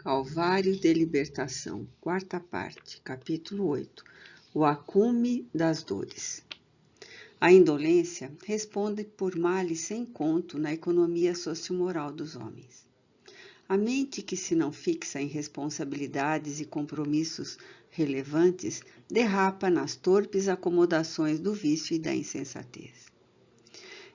Calvário de Libertação, quarta parte, capítulo 8. O acume das dores. A indolência responde por males sem conto na economia sociomoral dos homens. A mente que se não fixa em responsabilidades e compromissos relevantes derrapa nas torpes acomodações do vício e da insensatez.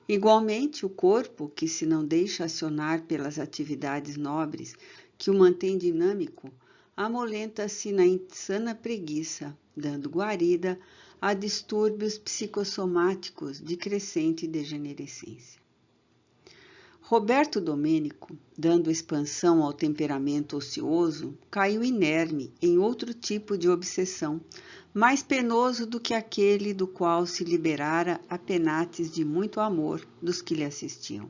Igualmente, o corpo, que se não deixa acionar pelas atividades nobres que o mantém dinâmico, amolenta-se na insana preguiça, dando guarida a distúrbios psicossomáticos de crescente degenerescência. Roberto Domênico, dando expansão ao temperamento ocioso, caiu inerme em outro tipo de obsessão, mais penoso do que aquele do qual se liberara a penates de muito amor dos que lhe assistiam.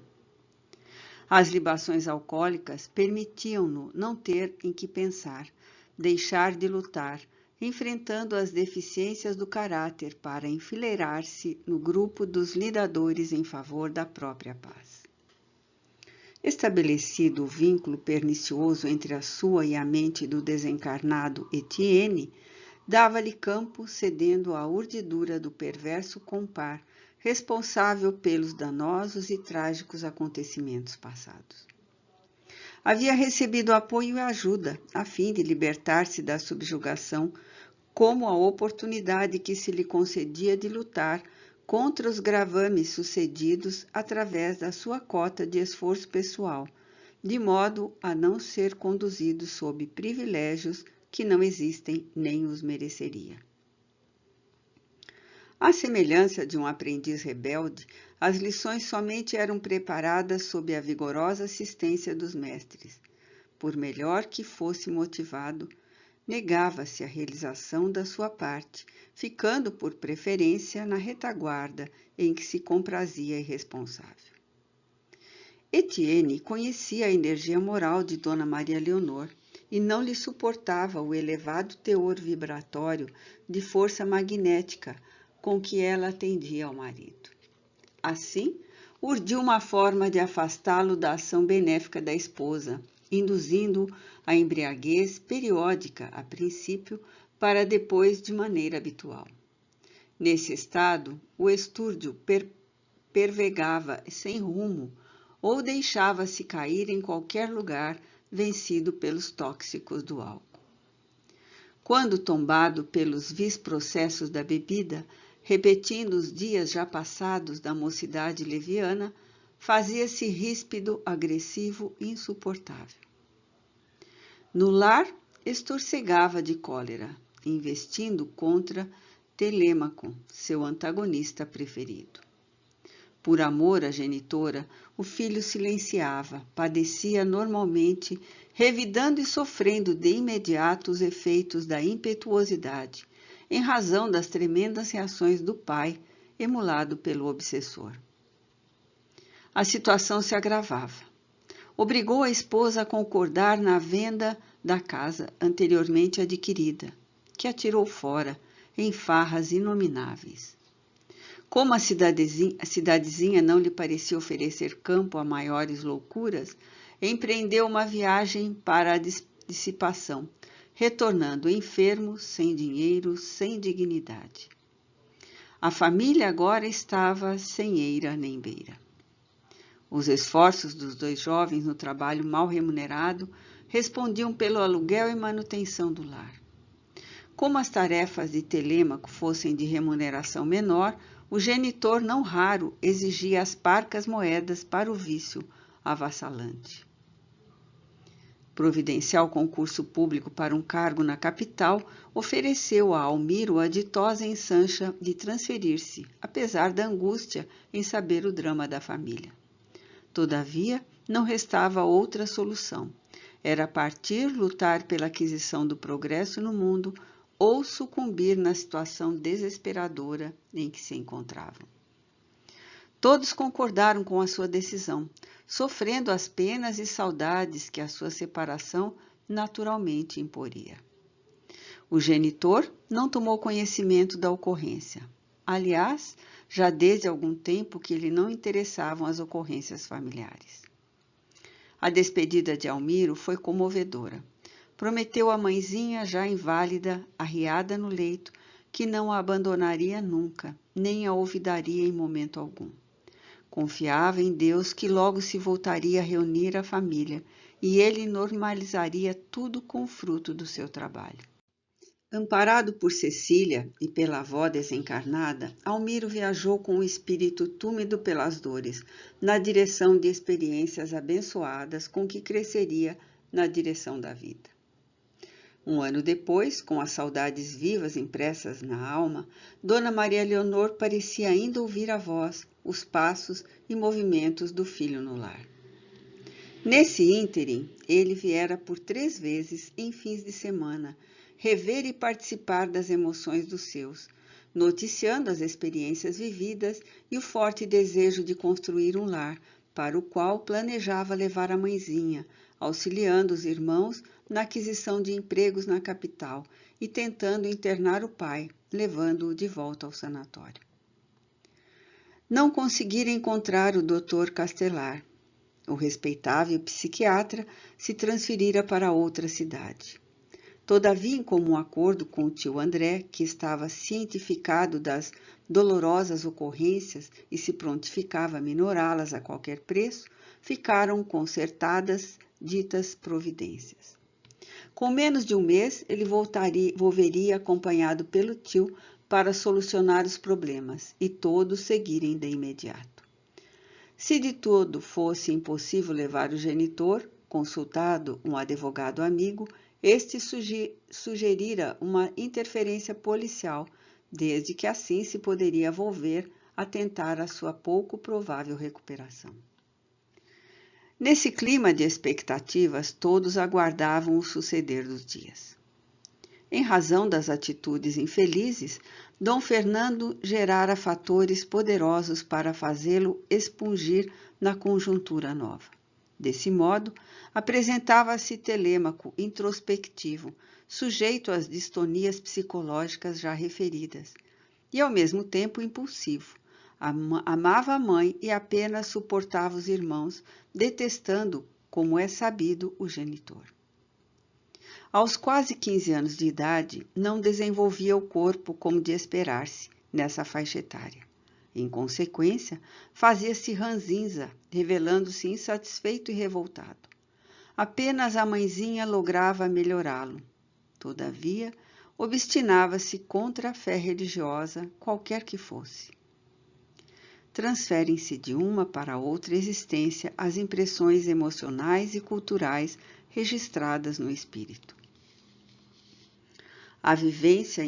As libações alcoólicas permitiam-no não ter em que pensar, deixar de lutar, enfrentando as deficiências do caráter para enfileirar-se no grupo dos lidadores em favor da própria paz. Estabelecido o vínculo pernicioso entre a sua e a mente do desencarnado Etienne, dava-lhe campo cedendo à urdidura do perverso compar, responsável pelos danosos e trágicos acontecimentos passados. Havia recebido apoio e ajuda, a fim de libertar-se da subjugação, como a oportunidade que se lhe concedia de lutar contra os gravames sucedidos através da sua cota de esforço pessoal, de modo a não ser conduzido sob privilégios que não existem nem os mereceria. À semelhança de um aprendiz rebelde, as lições somente eram preparadas sob a vigorosa assistência dos mestres. Por melhor que fosse motivado, negava-se a realização da sua parte, ficando por preferência na retaguarda em que se comprazia irresponsável. Etienne conhecia a energia moral de Dona Maria Leonor e não lhe suportava o elevado teor vibratório de força magnética com que ela atendia ao marido. Assim, urdiu uma forma de afastá-lo da ação benéfica da esposa, induzindo-o à embriaguez periódica, a princípio, para depois de maneira habitual. Nesse estado, o estúrdio pervegava sem rumo ou deixava-se cair em qualquer lugar, vencido pelos tóxicos do álcool. Quando tombado pelos vis processos da bebida, repetindo os dias já passados da mocidade leviana, fazia-se ríspido, agressivo e insuportável. No lar, estorcegava de cólera, investindo contra Telêmaco, seu antagonista preferido. Por amor à genitora, o filho silenciava, padecia normalmente, revidando e sofrendo de imediato os efeitos da impetuosidade, em razão das tremendas reações do pai, emulado pelo obsessor. A situação se agravava. Obrigou a esposa a concordar na venda da casa anteriormente adquirida, que atirou fora em farras inomináveis. Como a cidadezinha não lhe parecia oferecer campo a maiores loucuras, empreendeu uma viagem para a dissipação, retornando enfermo, sem dinheiro, sem dignidade. A família agora estava sem eira nem beira. Os esforços dos dois jovens no trabalho mal remunerado respondiam pelo aluguel e manutenção do lar. Como as tarefas de Telêmaco fossem de remuneração menor, o genitor não raro exigia as parcas moedas para o vício avassalante. Providencial concurso público para um cargo na capital, ofereceu a Almiro a ditosa ensancha de transferir-se, apesar da angústia em saber o drama da família. Todavia, não restava outra solução. Era partir, lutar pela aquisição do progresso no mundo ou sucumbir na situação desesperadora em que se encontravam. Todos concordaram com a sua decisão, sofrendo as penas e saudades que a sua separação naturalmente imporia. O genitor não tomou conhecimento da ocorrência. Aliás, já desde algum tempo que lhe não interessavam as ocorrências familiares. A despedida de Almiro foi comovedora. Prometeu à mãezinha, já inválida, arriada no leito, que não a abandonaria nunca, nem a olvidaria em momento algum. Confiava em Deus que logo se voltaria a reunir a família e ele normalizaria tudo com o fruto do seu trabalho. Amparado por Cecília e pela avó desencarnada, Almiro viajou com o espírito túmido pelas dores, na direção de experiências abençoadas com que cresceria na direção da vida. Um ano depois, com as saudades vivas impressas na alma, Dona Maria Leonor parecia ainda ouvir a voz, os passos e movimentos do filho no lar. Nesse ínterim, ele viera por 3 vezes em fins de semana, rever e participar das emoções dos seus, noticiando as experiências vividas e o forte desejo de construir um lar, para o qual planejava levar a mãezinha, auxiliando os irmãos na aquisição de empregos na capital e tentando internar o pai, levando-o de volta ao sanatório. Não conseguira encontrar o Dr. Castelar. O respeitável psiquiatra se transferira para outra cidade. Todavia, em comum acordo com o tio André, que estava cientificado das dolorosas ocorrências e se prontificava a minorá-las a qualquer preço, ficaram concertadas ditas providências. Com menos de um mês, ele volveria acompanhado pelo tio para solucionar os problemas e todos seguirem de imediato. Se de todo fosse impossível levar o genitor, consultado um advogado amigo, este sugerira uma interferência policial, desde que assim se poderia volver a tentar a sua pouco provável recuperação. Nesse clima de expectativas, todos aguardavam o suceder dos dias. Em razão das atitudes infelizes, Dom Fernando gerara fatores poderosos para fazê-lo expungir na conjuntura nova. Desse modo, apresentava-se telêmaco, introspectivo, sujeito às distonias psicológicas já referidas, e ao mesmo tempo impulsivo. Amava a mãe e apenas suportava os irmãos, detestando, como é sabido, o genitor. Aos quase 15 anos de idade, não desenvolvia o corpo como de esperar-se nessa faixa etária. Em consequência, fazia-se ranzinza, revelando-se insatisfeito e revoltado. Apenas a mãezinha lograva melhorá-lo. Todavia, obstinava-se contra a fé religiosa, qualquer que fosse. Transferem-se de uma para outra existência as impressões emocionais e culturais registradas no espírito. A vivência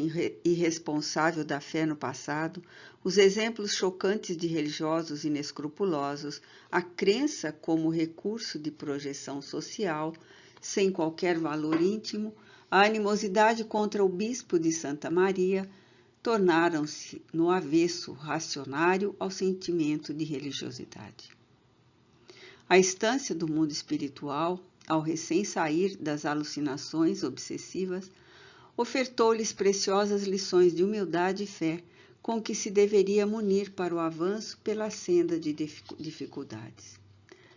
irresponsável da fé no passado, os exemplos chocantes de religiosos inescrupulosos, a crença como recurso de projeção social, sem qualquer valor íntimo, a animosidade contra o bispo de Santa Maria, tornaram-se no avesso racionário ao sentimento de religiosidade. A estância do mundo espiritual, ao recém-sair das alucinações obsessivas, ofertou-lhes preciosas lições de humildade e fé, com que se deveria munir para o avanço pela senda de dificuldades.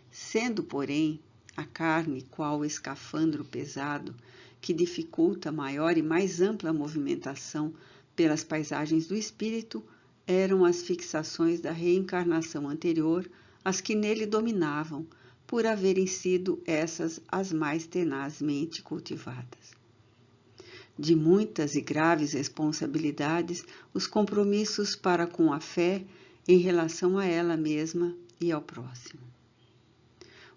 Sendo, porém, a carne qual escafandro pesado, que dificulta maior e mais ampla movimentação pelas paisagens do espírito, eram as fixações da reencarnação anterior as que nele dominavam, por haverem sido essas as mais tenazmente cultivadas. De muitas e graves responsabilidades, os compromissos para com a fé em relação a ela mesma e ao próximo.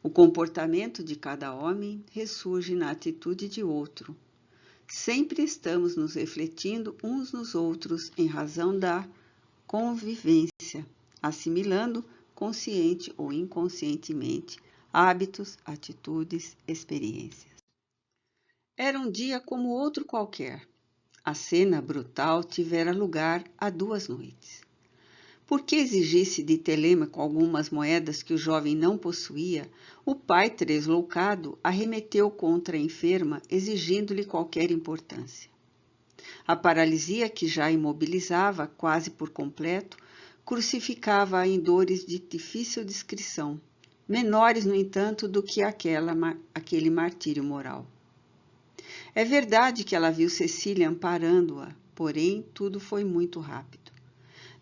O comportamento de cada homem ressurge na atitude de outro. Sempre estamos nos refletindo uns nos outros em razão da convivência, assimilando, consciente ou inconscientemente, hábitos, atitudes, experiências. Era um dia como outro qualquer. A cena brutal tivera lugar há 2 noites. Porque exigisse de Telêmaco algumas moedas que o jovem não possuía, o pai, tresloucado, arremeteu contra a enferma, exigindo-lhe qualquer importância. A paralisia que já imobilizava quase por completo, crucificava-a em dores de difícil descrição, menores, no entanto, do que aquele martírio moral. É verdade que ela viu Cecília amparando-a, porém tudo foi muito rápido.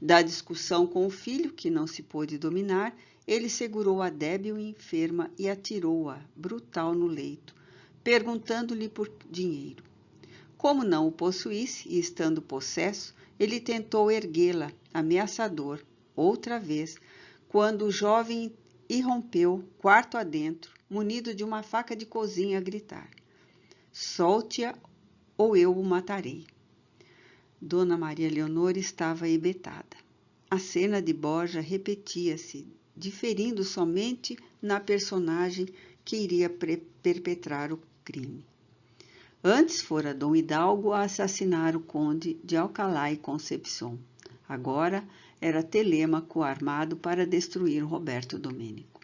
Da discussão com o filho, que não se pôde dominar, ele segurou a débil e enferma e atirou-a, brutal, no leito, perguntando-lhe por dinheiro. Como não o possuísse e estando possesso, ele tentou erguê-la, ameaçador, outra vez, quando o jovem irrompeu, quarto adentro, munido de uma faca de cozinha, a gritar: "Solte-a ou eu o matarei." Dona Maria Leonor estava hebetada. A cena de Borja repetia-se, diferindo somente na personagem que iria perpetrar o crime. Antes fora Dom Hidalgo a assassinar o conde de Alcalá e Concepción. Agora era Telêmaco armado para destruir Roberto Domênico.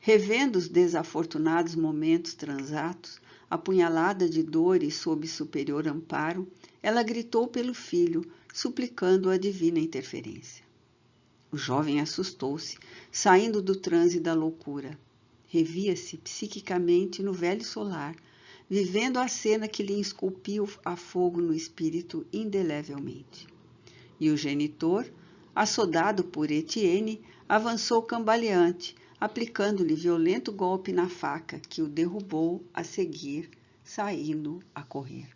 Revendo os desafortunados momentos transatos, apunhalada de dores sob superior amparo, ela gritou pelo filho, suplicando a divina interferência. O jovem assustou-se, saindo do transe da loucura. Revia-se psiquicamente no velho solar, vivendo a cena que lhe esculpiu a fogo no espírito indelevelmente. E o genitor, assodado por Etienne, avançou cambaleante, aplicando-lhe violento golpe na faca, que o derrubou a seguir, saindo a correr.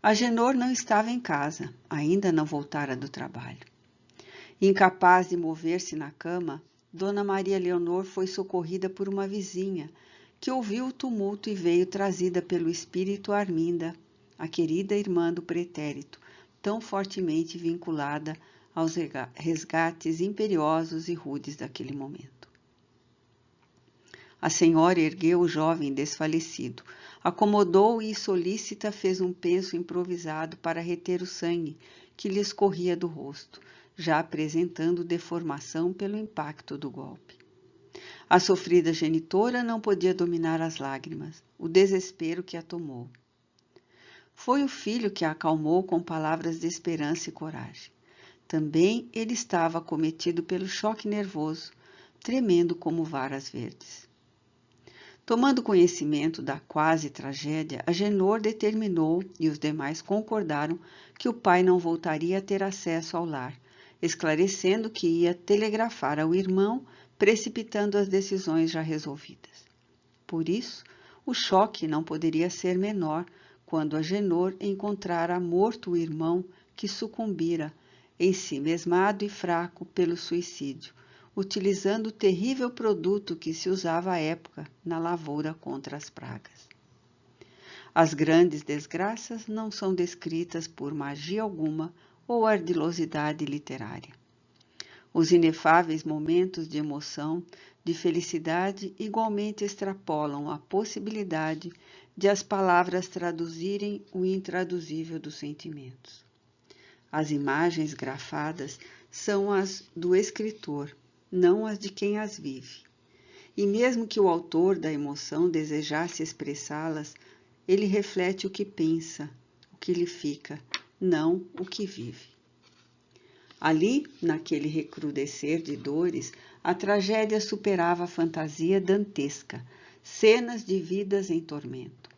Agenor não estava em casa, ainda não voltara do trabalho. Incapaz de mover-se na cama, Dona Maria Leonor foi socorrida por uma vizinha, que ouviu o tumulto e veio trazida pelo espírito Arminda, a querida irmã do pretérito, tão fortemente vinculada aos resgates imperiosos e rudes daquele momento. A senhora ergueu o jovem desfalecido, acomodou-o e solícita fez um penso improvisado para reter o sangue que lhe escorria do rosto, já apresentando deformação pelo impacto do golpe. A sofrida genitora não podia dominar as lágrimas, o desespero que a tomou. Foi o filho que a acalmou com palavras de esperança e coragem. Também ele estava acometido pelo choque nervoso, tremendo como varas verdes. Tomando conhecimento da quase tragédia, Agenor determinou, e os demais concordaram, que o pai não voltaria a ter acesso ao lar, esclarecendo que ia telegrafar ao irmão, precipitando as decisões já resolvidas. Por isso, o choque não poderia ser menor quando Agenor encontrara morto o irmão que sucumbira, ensimesmado e fraco pelo suicídio, utilizando o terrível produto que se usava à época na lavoura contra as pragas. As grandes desgraças não são descritas por magia alguma ou ardilosidade literária. Os inefáveis momentos de emoção, de felicidade, igualmente extrapolam a possibilidade de as palavras traduzirem o intraduzível dos sentimentos. As imagens grafadas são as do escritor, não as de quem as vive. E mesmo que o autor da emoção desejasse expressá-las, ele reflete o que pensa, o que lhe fica, não o que vive. Ali, naquele recrudescer de dores, a tragédia superava a fantasia dantesca, cenas de vidas em tormento.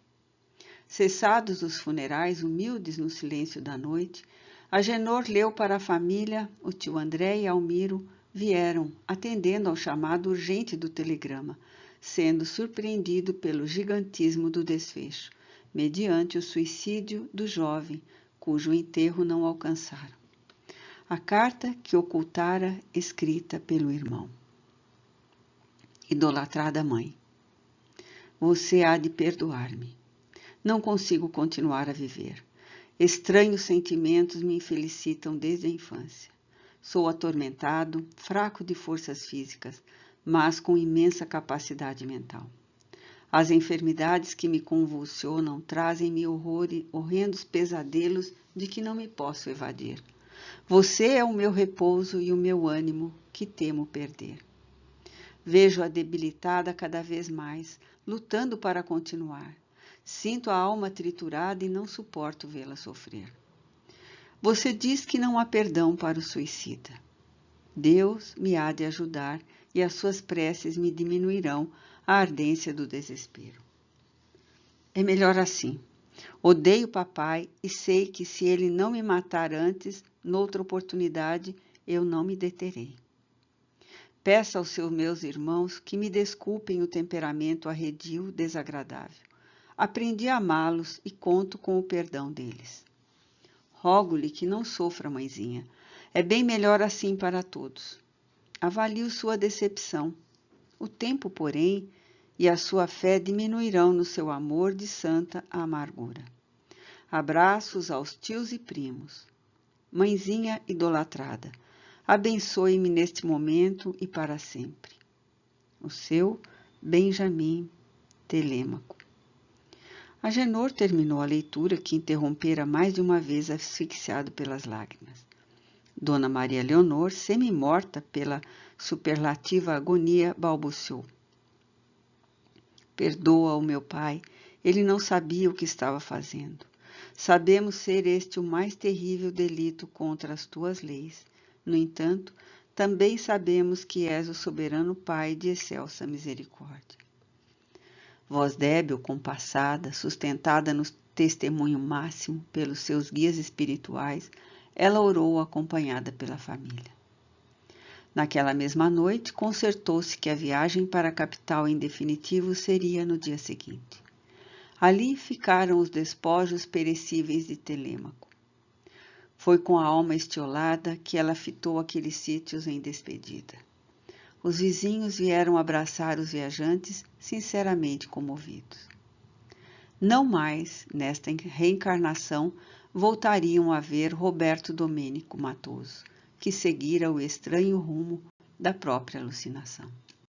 Cessados os funerais humildes no silêncio da noite, Agenor leu para a família, o tio André e Almiro vieram, atendendo ao chamado urgente do telegrama, sendo surpreendido pelo gigantismo do desfecho, mediante o suicídio do jovem, cujo enterro não alcançaram. A carta que ocultara escrita pelo irmão. Idolatrada mãe, você há de perdoar-me. Não consigo continuar a viver. Estranhos sentimentos me infelicitam desde a infância. Sou atormentado, fraco de forças físicas, mas com imensa capacidade mental. As enfermidades que me convulsionam trazem-me horrendos pesadelos de que não me posso evadir. Você é o meu repouso e o meu ânimo, que temo perder. Vejo-a debilitada cada vez mais, lutando para continuar. Sinto a alma triturada e não suporto vê-la sofrer. Você diz que não há perdão para o suicida. Deus me há de ajudar e as suas preces me diminuirão a ardência do desespero. É melhor assim. Odeio papai e sei que se ele não me matar antes, noutra oportunidade, eu não me deterei. Peço aos meus irmãos que me desculpem o temperamento arredio desagradável. Aprendi a amá-los e conto com o perdão deles. Rogo-lhe que não sofra, mãezinha. É bem melhor assim para todos. Avalio sua decepção. O tempo, porém, e a sua fé diminuirão no seu amor de santa amargura. Abraços aos tios e primos. Mãezinha idolatrada, abençoe-me neste momento e para sempre. O seu Benjamin Telêmaco. Agenor terminou a leitura, que interrompera mais de uma vez, asfixiado pelas lágrimas. Dona Maria Leonor, semi-morta pela superlativa agonia, balbuciou. Perdoa-o, meu pai, ele não sabia o que estava fazendo. Sabemos ser este o mais terrível delito contra as tuas leis. No entanto, também sabemos que és o soberano Pai de excelsa misericórdia. Voz débil, compassada, sustentada no testemunho máximo pelos seus guias espirituais, ela orou acompanhada pela família. Naquela mesma noite, concertou-se que a viagem para a capital em definitivo seria no dia seguinte. Ali ficaram os despojos perecíveis de Telêmaco. Foi com a alma estiolada que ela fitou aqueles sítios em despedida. Os vizinhos vieram abraçar os viajantes, sinceramente comovidos. Não mais, nesta reencarnação, voltariam a ver Roberto Domênico Matoso, que seguira o estranho rumo da própria alucinação.